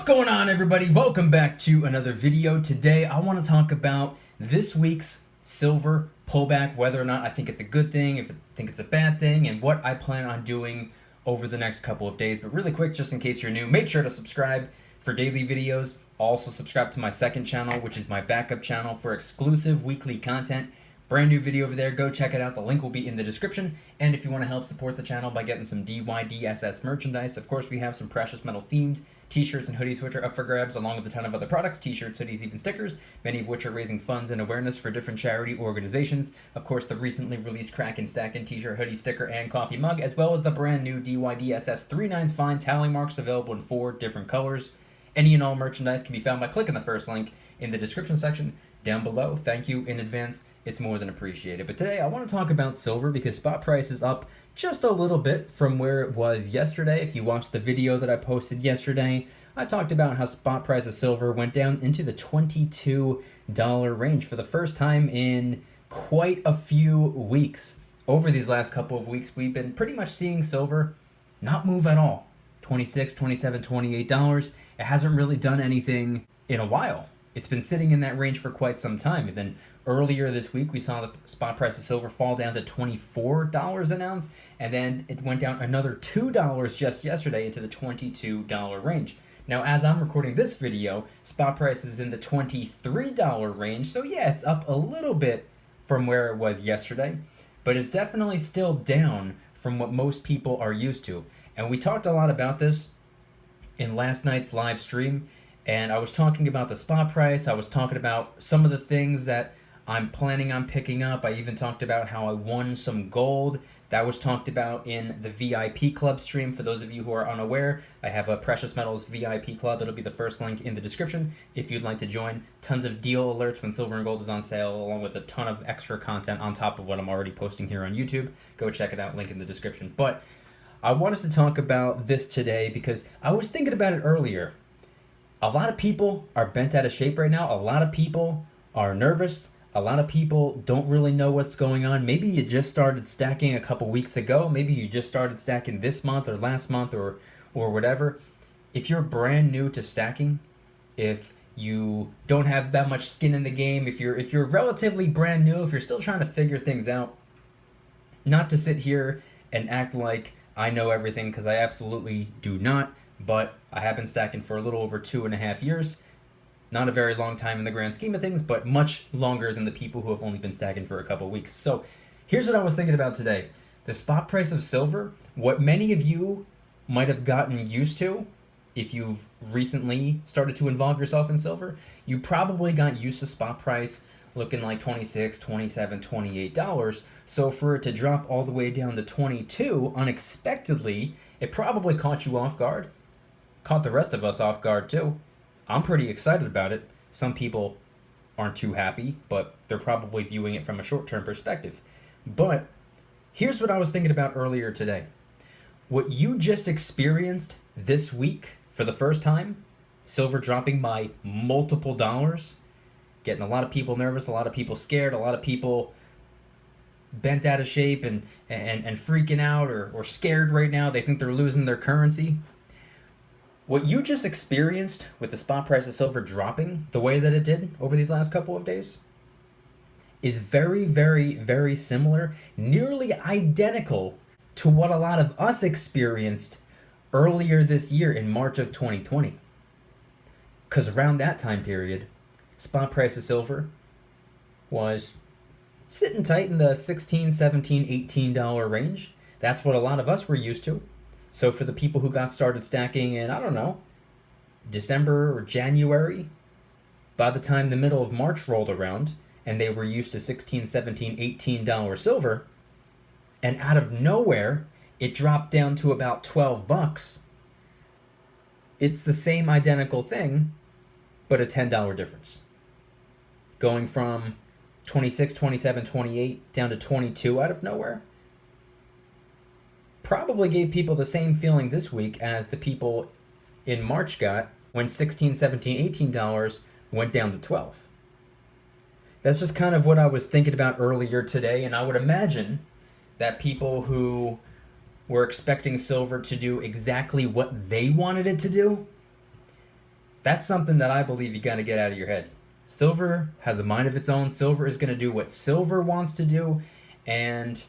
What's going on, everybody? Welcome back to another video. Today I want to talk about this week's silver pullback, whether or not I think it's a good thing, if I think it's a bad thing, and what I plan on doing over the next couple of days. But really quick, just in case you're new, make sure to subscribe for daily videos. Also subscribe to my second channel, which is my backup channel for exclusive weekly content. Brand new video over there. Go check it out. The link will be in the description. And if you want to help support the channel by getting some DYDSS merchandise, of course, we have some precious metal themed t-shirts and hoodies which are up for grabs, along with a ton of other products, t-shirts, hoodies, even stickers, many of which are raising funds and awareness for different charity organizations. Of course, the recently released Crackin' Stackin' t-shirt, hoodie, sticker, and coffee mug, as well as the brand new DYDSS 3/9 fine tally marks available in 4 different colors. Any and all merchandise can be found by clicking the first link in the description section down below. Thank you in advance. It's more than appreciated. But today I want to talk about silver because spot price is up just a little bit from where it was yesterday. If you watched the video that I posted yesterday, I talked about how spot price of silver went down into the $22 range for the first time in quite a few weeks. Over these last couple of weeks, we've been pretty much seeing silver not move at all. $26, $27, $28. It hasn't really done anything in a while. It's been sitting in that range for quite some time. And then earlier this week, we saw the spot price of silver fall down to $24 an ounce. And then it went down another $2 just yesterday into the $22 range. Now, as I'm recording this video, spot price is in the $23 range. So yeah, it's up a little bit from where it was yesterday, but it's definitely still down from what most people are used to. And we talked a lot about this in last night's live stream. And I was talking about the spot price. I was talking about some of the things that I'm planning on picking up. I even talked about how I won some gold. That was talked about in the VIP Club stream. For those of you who are unaware, I have a Precious Metals VIP Club. It'll be the first link in the description if you'd like to join. Tons of deal alerts when silver and gold is on sale, along with a ton of extra content on top of what I'm already posting here on YouTube. Go check it out, link in the description. But I wanted to talk about this today because I was thinking about it earlier. A lot of people are bent out of shape right now. A lot of people are nervous. A lot of people don't really know what's going on. Maybe you just started stacking a couple weeks ago. Maybe you just started stacking this month or last month or whatever. If you're brand new to stacking, if you don't have that much skin in the game, if you're relatively brand new, if you're still trying to figure things out, not to sit here and act like I know everything, because I absolutely do not. But I have been stacking for a little over 2.5 years. Not a very long time in the grand scheme of things, but much longer than the people who have only been stacking for a couple weeks. So here's what I was thinking about today. The spot price of silver, what many of you might have gotten used to if you've recently started to involve yourself in silver, you probably got used to spot price looking like $26, $27, $28. So for it to drop all the way down to 22 unexpectedly, it probably caught you off guard. Caught the rest of us off guard too. I'm pretty excited about it. Some people aren't too happy, but they're probably viewing it from a short-term perspective. But here's what I was thinking about earlier today. What you just experienced this week for the first time, silver dropping by multiple dollars, getting a lot of people nervous, a lot of people scared, a lot of people bent out of shape and freaking out or scared right now. They think they're losing their currency. What you just experienced with the spot price of silver dropping the way that it did over these last couple of days is very, very, very similar, nearly identical to what a lot of us experienced earlier this year in March of 2020. Because around that time period, spot price of silver was sitting tight in the $16, $17, $18 range. That's what a lot of us were used to. So for the people who got started stacking in, I don't know, December or January, by the time the middle of March rolled around and they were used to $16, $17, $18 silver, and out of nowhere, it dropped down to about $12. It's the same identical thing, but a $10 difference. Going from 26, 27, 28 down to 22 out of nowhere probably gave people the same feeling this week as the people in March got when $16, $17, $18 went down to 12. That's just kind of what I was thinking about earlier today, and I would imagine that people who were expecting silver to do exactly what they wanted it to do That's something that I believe you got to get out of your head. Silver has a mind of its own. Silver is going to do what silver wants to do, and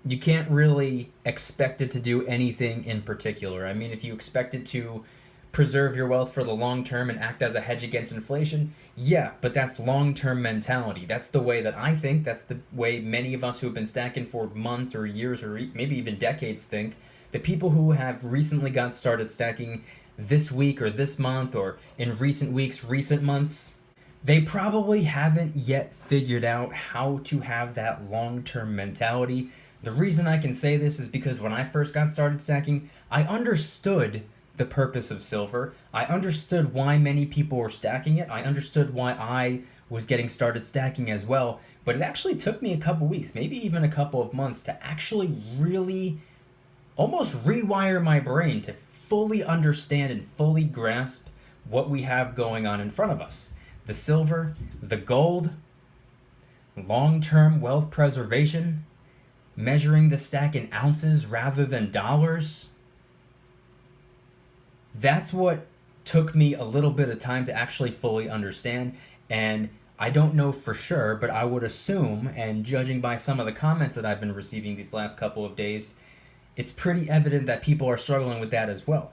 you can't really expect it to do anything in particular. I mean, if you expect it to preserve your wealth for the long term and act as a hedge against inflation, yeah, but that's long term mentality. That's the way that I think. That's the way many of us who have been stacking for months or years or maybe even decades think. The people who have recently got started stacking this week or this month or in recent weeks, recent months, they probably haven't yet figured out how to have that long term mentality. The reason I can say this is because when I first got started stacking, I understood the purpose of silver. I understood why many people were stacking it. I understood why I was getting started stacking as well. But it actually took me a couple weeks, maybe even a couple of months, to actually really almost rewire my brain to fully understand and fully grasp what we have going on in front of us. The silver, the gold, long-term wealth preservation, measuring the stack in ounces rather than dollars. That's what took me a little bit of time to actually fully understand, and I don't know for sure, but I would assume, and judging by some of the comments that I've been receiving these last couple of days, it's pretty evident that people are struggling with that as well.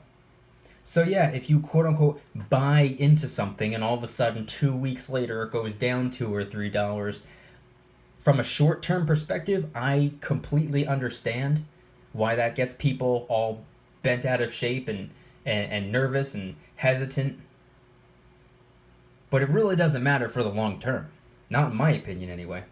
So yeah, if you quote unquote buy into something and all of a sudden 2 weeks later it goes down $2 or $3, from a short term perspective, I completely understand why that gets people all bent out of shape and nervous and hesitant. But it really doesn't matter for the long term. Not in my opinion, anyway.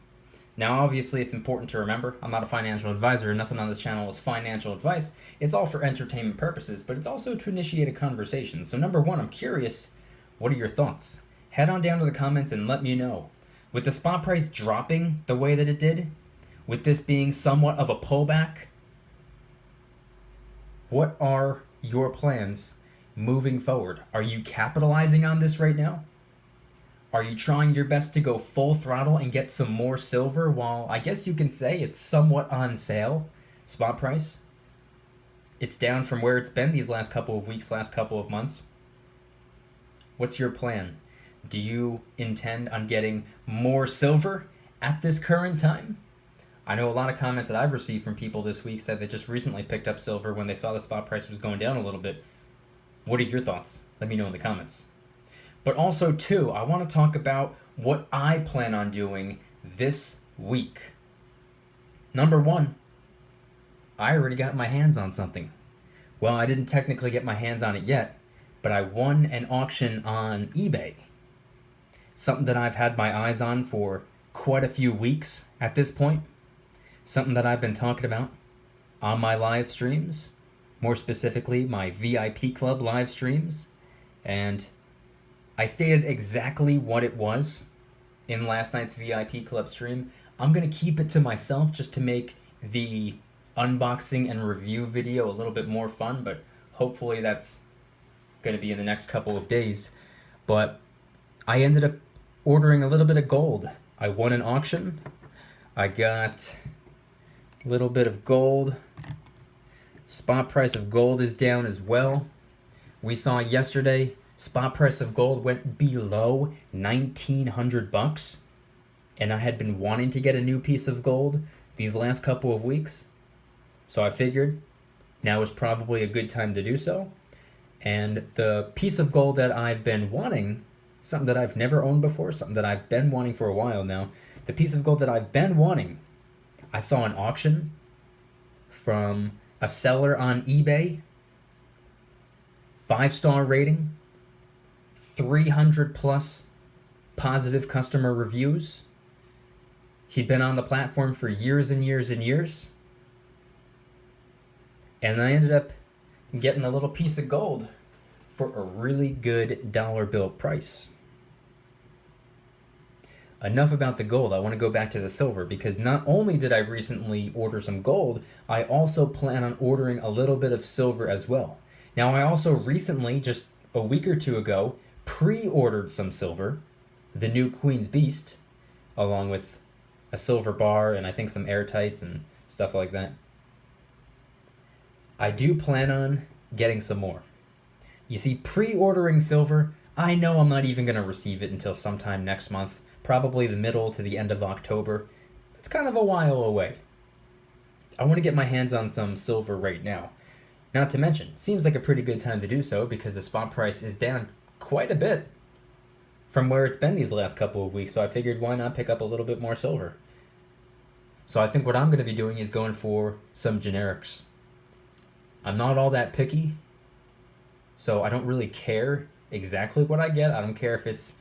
Now, obviously, it's important to remember, I'm not a financial advisor, and nothing on this channel is financial advice. It's all for entertainment purposes, but it's also to initiate a conversation. So number one, I'm curious, what are your thoughts? Head on down to the comments and let me know. With the spot price dropping the way that it did, with this being somewhat of a pullback, what are your plans moving forward? Are you capitalizing on this right now? Are you trying your best to go full throttle and get some more silver while I guess you can say it's somewhat on sale, spot price? It's down from where it's been these last couple of weeks, last couple of months. What's your plan? Do you intend on getting more silver at this current time? I know a lot of comments that I've received from people this week said they just recently picked up silver when they saw the spot price was going down a little bit. What are your thoughts? Let me know in the comments. But also, too, I want to talk about what I plan on doing this week. Number one, I already got my hands on something. Well, I didn't technically get my hands on it yet, but I won an auction on eBay. Something that I've had my eyes on for quite a few weeks at this point. Something that I've been talking about on my live streams, more specifically my VIP Club live streams. And I stated exactly what it was in last night's VIP Club stream. I'm going to keep it to myself just to make the unboxing and review video a little bit more fun, but hopefully that's going to be in the next couple of days. But I ended up ordering a little bit of gold. I won an auction. I got a little bit of gold. Spot price of gold is down as well. We saw yesterday spot price of gold went below $1,900, and I had been wanting to get a new piece of gold these last couple of weeks. So I figured now is probably a good time to do so. And the piece of gold that I've been wanting, something that I've never owned before, something that I've been wanting for a while now, the piece of gold that I've been wanting, I saw an auction from a seller on eBay, 5-star rating, 300 plus positive customer reviews. He'd been on the platform for years and years and years. And I ended up getting a little piece of gold for a really good dollar bill price. Enough about the gold. I want to go back to the silver, because not only did I recently order some gold, I also plan on ordering a little bit of silver as well. Now, I also recently, just a week or two ago, pre-ordered some silver, the new Queen's Beast, along with a silver bar and I think some airtights and stuff like that. I do plan on getting some more. You see, pre-ordering silver, I know I'm not even going to receive it until sometime next month, probably the middle to the end of October. It's kind of a while away. I want to get my hands on some silver right now. Not to mention, it seems like a pretty good time to do so because the spot price is down quite a bit from where it's been these last couple of weeks, so I figured why not pick up a little bit more silver. So I think what I'm going to be doing is going for some generics. I'm not all that picky, so I don't really care exactly what I get. I don't care if it's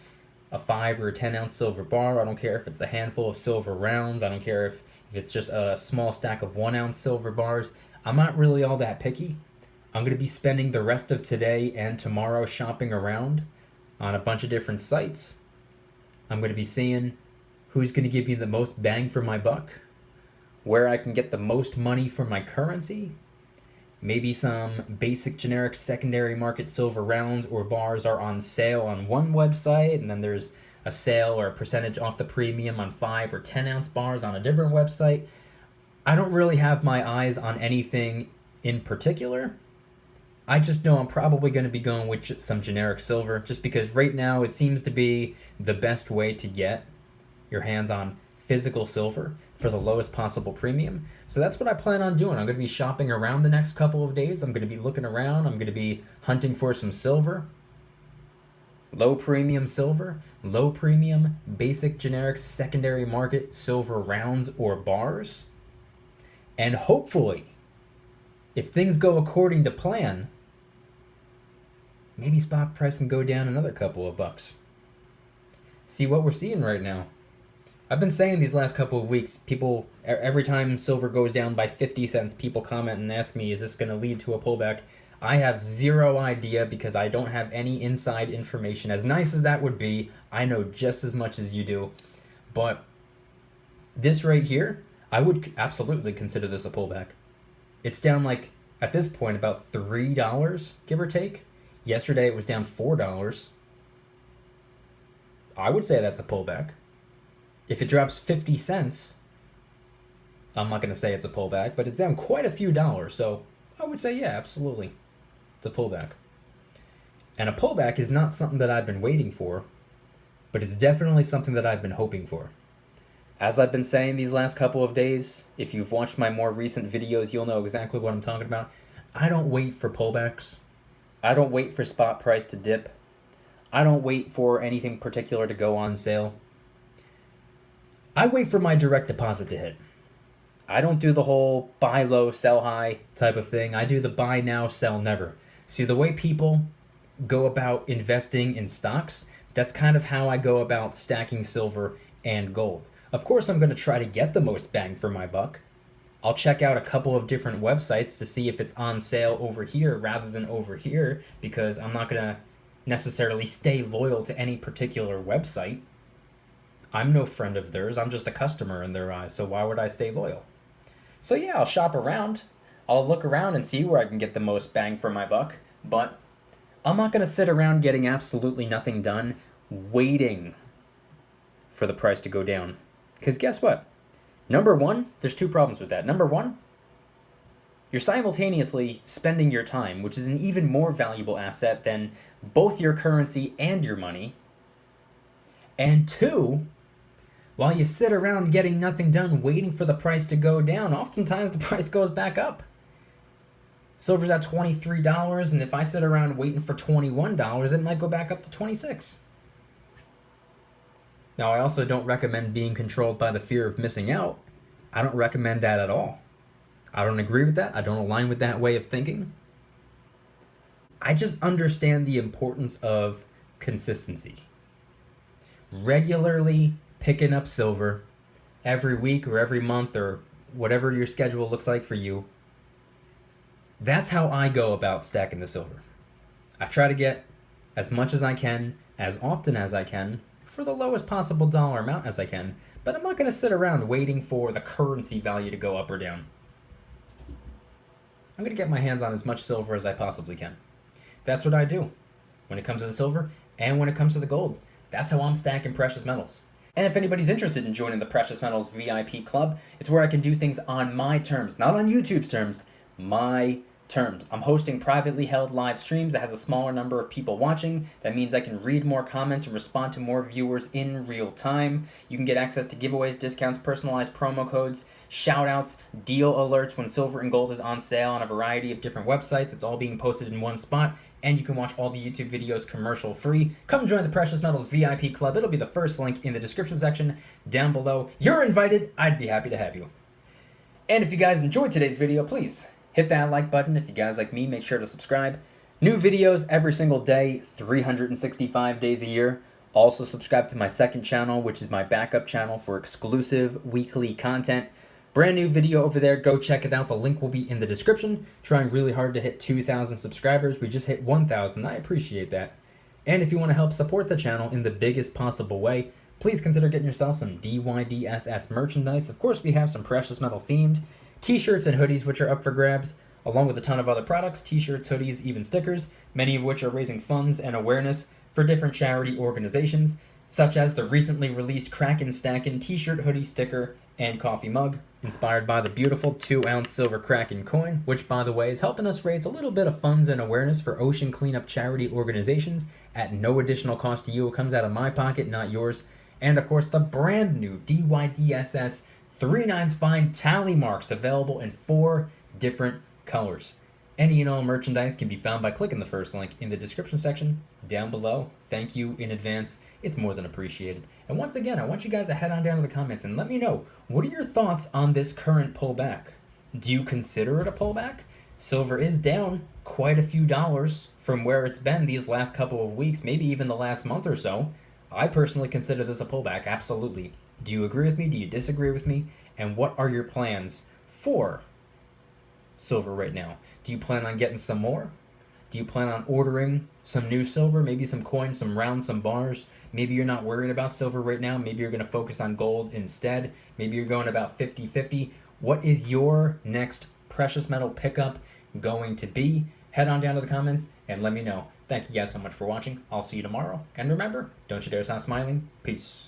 a 5 or a 10 ounce silver bar. I don't care if it's a handful of silver rounds. I don't care if it's just a small stack of 1 ounce silver bars. I'm not really all that picky. I'm going to be spending the rest of today and tomorrow shopping around on a bunch of different sites. I'm going to be seeing who's going to give me the most bang for my buck, where I can get the most money for my currency. Maybe some basic generic secondary market silver rounds or bars are on sale on one website, and then there's a sale or a percentage off the premium on 5 or 10 ounce bars on a different website. I don't really have my eyes on anything in particular. I just know I'm probably going to be going with some generic silver, just because right now it seems to be the best way to get your hands on physical silver for the lowest possible premium. So that's what I plan on doing. I'm going to be shopping around the next couple of days. I'm going to be looking around. I'm going to be hunting for some silver. Low premium silver, low premium, basic generic secondary market silver rounds or bars. And hopefully, if things go according to plan, maybe spot price can go down another couple of bucks. See what we're seeing right now. I've been saying these last couple of weeks, people, every time silver goes down by 50 cents, people comment and ask me, is this going to lead to a pullback? I have zero idea because I don't have any inside information. As nice as that would be, I know just as much as you do. But this right here, I would absolutely consider this a pullback. It's down like, at this point, about $3, give or take. Yesterday it was down $4. I would say that's a pullback. If it drops 50 cents, I'm not going to say it's a pullback, but it's down quite a few dollars. So I would say, yeah, absolutely. It's a pullback. And a pullback is not something that I've been waiting for, but it's definitely something that I've been hoping for. As I've been saying these last couple of days, if you've watched my more recent videos, you'll know exactly what I'm talking about. I don't wait for pullbacks. I don't wait for spot price to dip. I don't wait for anything particular to go on sale. I wait for my direct deposit to hit. I don't do the whole buy low, sell high type of thing. I do the buy now, sell never. See, the way people go about investing in stocks, that's kind of how I go about stacking silver and gold. Of course, I'm going to try to get the most bang for my buck. I'll check out a couple of different websites to see if it's on sale over here rather than over here, because I'm not going to necessarily stay loyal to any particular website. I'm no friend of theirs. I'm just a customer in their eyes, so why would I stay loyal? So yeah, I'll shop around. I'll look around and see where I can get the most bang for my buck, but I'm not going to sit around getting absolutely nothing done waiting for the price to go down. Because guess what? Number one, there's two problems with that. Number one, you're simultaneously spending your time, which is an even more valuable asset than both your currency and your money. And two, while you sit around getting nothing done waiting for the price to go down, oftentimes the price goes back up. Silver's at $23, and if I sit around waiting for $21, it might go back up to $26. Now, I also don't recommend being controlled by the fear of missing out. I don't recommend that at all. I don't agree with that. I don't align with that way of thinking. I just understand the importance of consistency. Regularly picking up silver every week or every month or whatever your schedule looks like for you. That's how I go about stacking the silver. I try to get as much as I can, as often as I can, for the lowest possible dollar amount as I can, but I'm not going to sit around waiting for the currency value to go up or down. I'm going to get my hands on as much silver as I possibly can. That's what I do when it comes to the silver and when it comes to the gold. That's how I'm stacking precious metals. And if anybody's interested in joining the Precious Metals VIP Club, it's where I can do things on my terms, not on YouTube's terms, my terms. I'm hosting privately held live streams that has a smaller number of people watching. That means I can read more comments and respond to more viewers in real time. You can get access to giveaways, discounts, personalized promo codes, shout outs, deal alerts when silver and gold is on sale on a variety of different websites. It's all being posted in one spot, and you can watch all the YouTube videos commercial free. Come join the Precious Metals VIP Club. It'll be the first link in the description section down below. You're invited. I'd be happy to have you. And if you guys enjoyed today's video, please hit that like button. If you guys like me, make sure to subscribe. New videos every single day, 365 days a year. Also subscribe to my second channel, which is my backup channel for exclusive weekly content. Brand new video over there. Go check it out. The link will be in the description. Trying really hard to hit 2,000 subscribers. We just hit 1,000. I appreciate that. And if you want to help support the channel in the biggest possible way, please consider getting yourself some DYDSS merchandise. Of course, we have some precious metal themed t-shirts and hoodies, which are up for grabs, along with a ton of other products, t-shirts, hoodies, even stickers, many of which are raising funds and awareness for different charity organizations, such as the recently released Kraken Stackin' t-shirt, hoodie, sticker, and coffee mug, inspired by the beautiful 2-ounce silver Kraken coin, which, by the way, is helping us raise a little bit of funds and awareness for ocean cleanup charity organizations at no additional cost to you. It comes out of my pocket, not yours. And, of course, the brand new DYDSS 3/9 fine tally marks, available in 4 different colors. Any and all merchandise can be found by clicking the first link in the description section down below. Thank you in advance. It's more than appreciated. And once again, I want you guys to head on down to the comments and let me know, what are your thoughts on this current pullback? Do you consider it a pullback? Silver is down quite a few dollars from where it's been these last couple of weeks, maybe even the last month or so. I personally consider this a pullback, absolutely. Do you agree with me? Do you disagree with me? And what are your plans for silver right now? Do you plan on getting some more? Do you plan on ordering some new silver? Maybe some coins, some rounds, some bars? Maybe you're not worried about silver right now. Maybe you're going to focus on gold instead. Maybe you're going about 50-50. What is your next precious metal pickup going to be? Head on down to the comments and let me know. Thank you guys so much for watching. I'll see you tomorrow. And remember, don't you dare stop smiling. Peace.